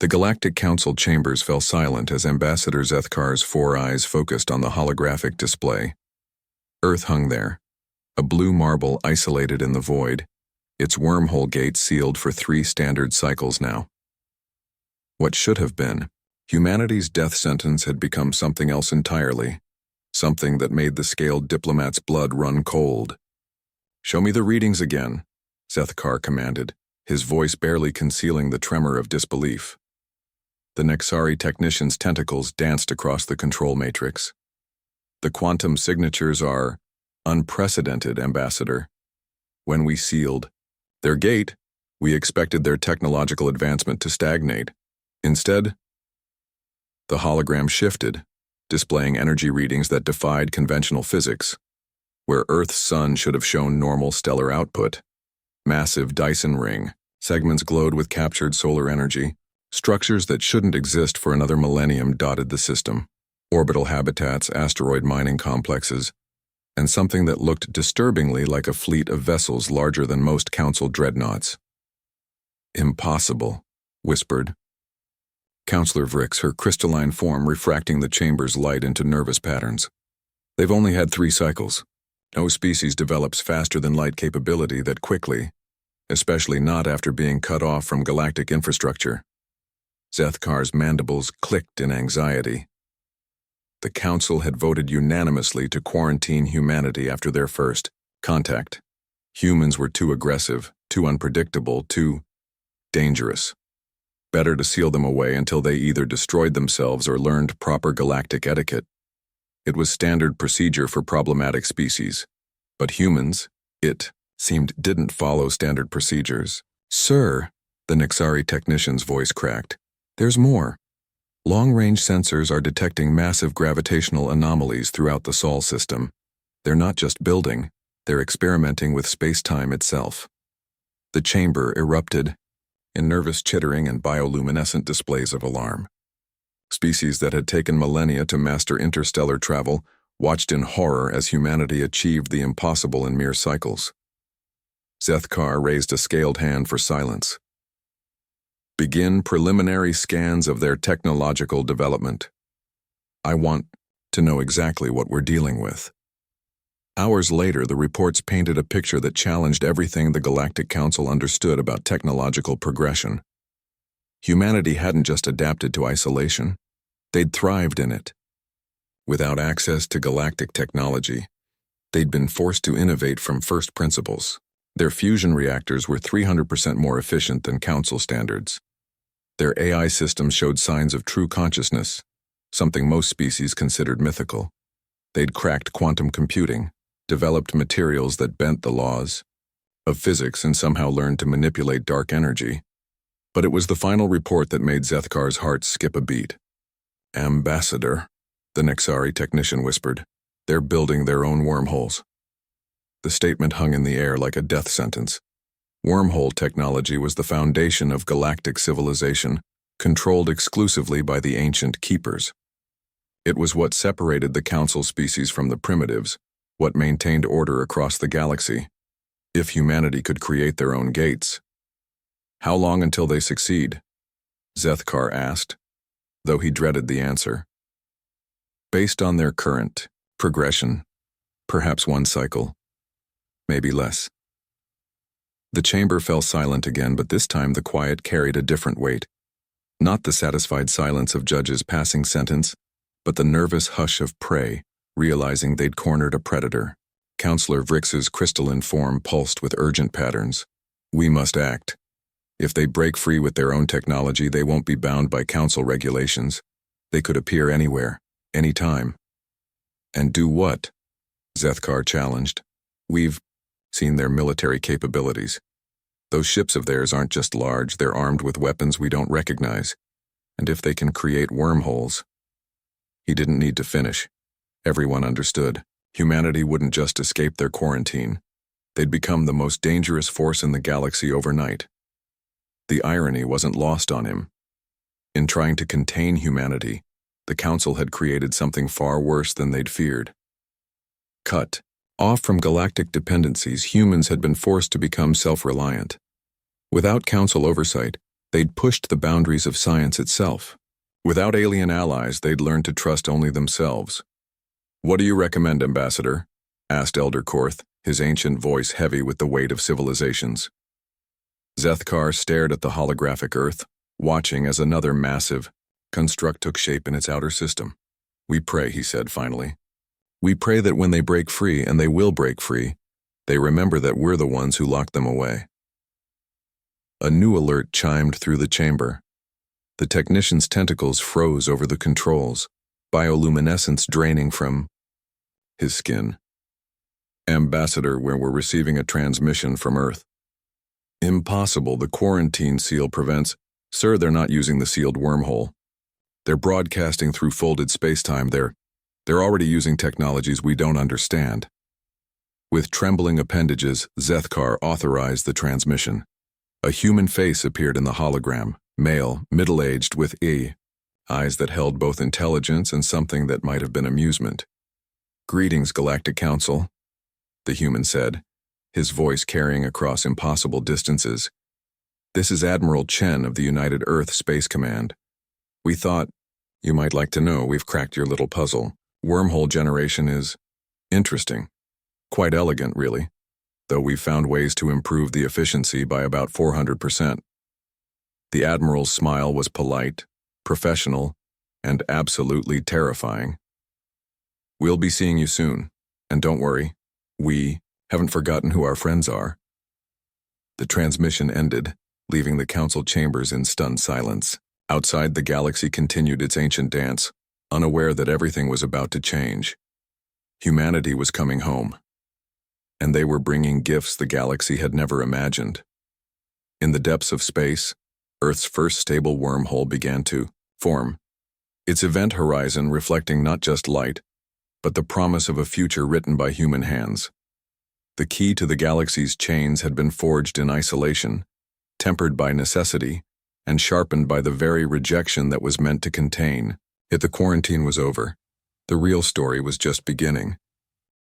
The Galactic Council chambers fell silent as Ambassador Zethkar's 4 eyes focused on the holographic display. Earth hung there, a blue marble isolated in the void, its wormhole gate sealed for 3 standard cycles now. What should have been, humanity's death sentence had become something else entirely, something that made the scaled diplomat's blood run cold. "Show me the readings again," Zethkar commanded, his voice barely concealing the tremor of disbelief. The Nexari technician's tentacles danced across the control matrix. "The quantum signatures are unprecedented, Ambassador. When we sealed their gate, we expected their technological advancement to stagnate. Instead, the hologram shifted, displaying energy readings that defied conventional physics. Where Earth's sun should have shown normal stellar output, massive Dyson ring, segments glowed with captured solar energy, structures that shouldn't exist for another millennium dotted the system, orbital habitats, asteroid mining complexes, and something that looked disturbingly like a fleet of vessels larger than most Council dreadnoughts. "Impossible," whispered Counselor Vrix, her crystalline form refracting the chamber's light into nervous patterns. "They've only had 3 cycles. No species develops faster than light capability that quickly, especially not after being cut off from galactic infrastructure." Zethkar's mandibles clicked in anxiety. The Council had voted unanimously to quarantine humanity after their first contact. Humans were too aggressive, too unpredictable, too dangerous. Better to seal them away until they either destroyed themselves or learned proper galactic etiquette. It was standard procedure for problematic species. But humans, it seemed, didn't follow standard procedures. "Sir," the Nexari technician's voice cracked, "there's more. Long-range sensors are detecting massive gravitational anomalies throughout the Sol system. They're not just building, they're experimenting with space-time itself." The chamber erupted in nervous chittering and bioluminescent displays of alarm. Species that had taken millennia to master interstellar travel watched in horror as humanity achieved the impossible in mere cycles. Zethkar raised a scaled hand for silence. "Begin preliminary scans of their technological development. I want to know exactly what we're dealing with." Hours later, the reports painted a picture that challenged everything the Galactic Council understood about technological progression. Humanity hadn't just adapted to isolation, they'd thrived in it. Without access to galactic technology, they'd been forced to innovate from first principles. Their fusion reactors were 300% more efficient than Council standards. Their AI systems showed signs of true consciousness, something most species considered mythical. They'd cracked quantum computing, developed materials that bent the laws of physics, and somehow learned to manipulate dark energy. But it was the final report that made Zethkar's heart skip a beat. "Ambassador," the Nexari technician whispered, "they're building their own wormholes." The statement hung in the air like a death sentence. Wormhole technology was the foundation of galactic civilization, controlled exclusively by the ancient keepers. It was what separated the Council species from the primitives, what maintained order across the galaxy. If humanity could create their own gates. "How long until they succeed?" Zethkar asked, though he dreaded the answer. "Based on their current progression, perhaps 1 cycle, maybe less." The chamber fell silent again, but this time the quiet carried a different weight. Not the satisfied silence of judges passing sentence, but the nervous hush of prey, realizing they'd cornered a predator. Counselor Vrix's crystalline form pulsed with urgent patterns. "We must act. If they break free with their own technology, they won't be bound by Council regulations. They could appear anywhere, anytime." "And do what?" Zethkar challenged. "We've seen their military capabilities. Those ships of theirs aren't just large, they're armed with weapons we don't recognize. And if they can create wormholes..." He didn't need to finish. Everyone understood. Humanity wouldn't just escape their quarantine. They'd become the most dangerous force in the galaxy overnight. The irony wasn't lost on him. In trying to contain humanity, the Council had created something far worse than they'd feared. Cut off from galactic dependencies, humans had been forced to become self-reliant. Without Council oversight, They'd pushed the boundaries of science itself. Without alien allies, they'd learned to trust only themselves. "What do you recommend, Ambassador?" asked Elder Korth, his ancient voice heavy with the weight of civilizations. Zethkar stared at the holographic Earth, watching as another massive construct took shape in its outer system. "We pray," he said finally. "We pray that when they break free, and they will break free, they remember that we're the ones who locked them away." A new alert chimed through the chamber. The technician's tentacles froze over the controls, bioluminescence draining from his skin. "Ambassador, we're receiving a transmission from Earth." "Impossible, the quarantine seal prevents—" "Sir, they're not using the sealed wormhole. They're broadcasting through folded spacetime. They're already using technologies we don't understand." With trembling appendages, Zethkar authorized the transmission. A human face appeared in the hologram, male, middle-aged, with eyes that held both intelligence and something that might have been amusement. "Greetings, Galactic Council," the human said, his voice carrying across impossible distances. "This is Admiral Chen of the United Earth Space Command. We thought you might like to know we've cracked your little puzzle. Wormhole generation is interesting. Quite elegant, really, though we've found ways to improve the efficiency by about 400%. The Admiral's smile was polite, professional, and absolutely terrifying. "We'll be seeing you soon, and don't worry, we haven't forgotten who our friends are." The transmission ended, leaving the council chambers in stunned silence. Outside, the galaxy continued its ancient dance, unaware that everything was about to change. Humanity was coming home, and they were bringing gifts the galaxy had never imagined. In the depths of space, Earth's first stable wormhole began to form, its event horizon reflecting not just light, but the promise of a future written by human hands. The key to the galaxy's chains had been forged in isolation, tempered by necessity, and sharpened by the very rejection that was meant to contain. Yet the quarantine was over. The real story was just beginning.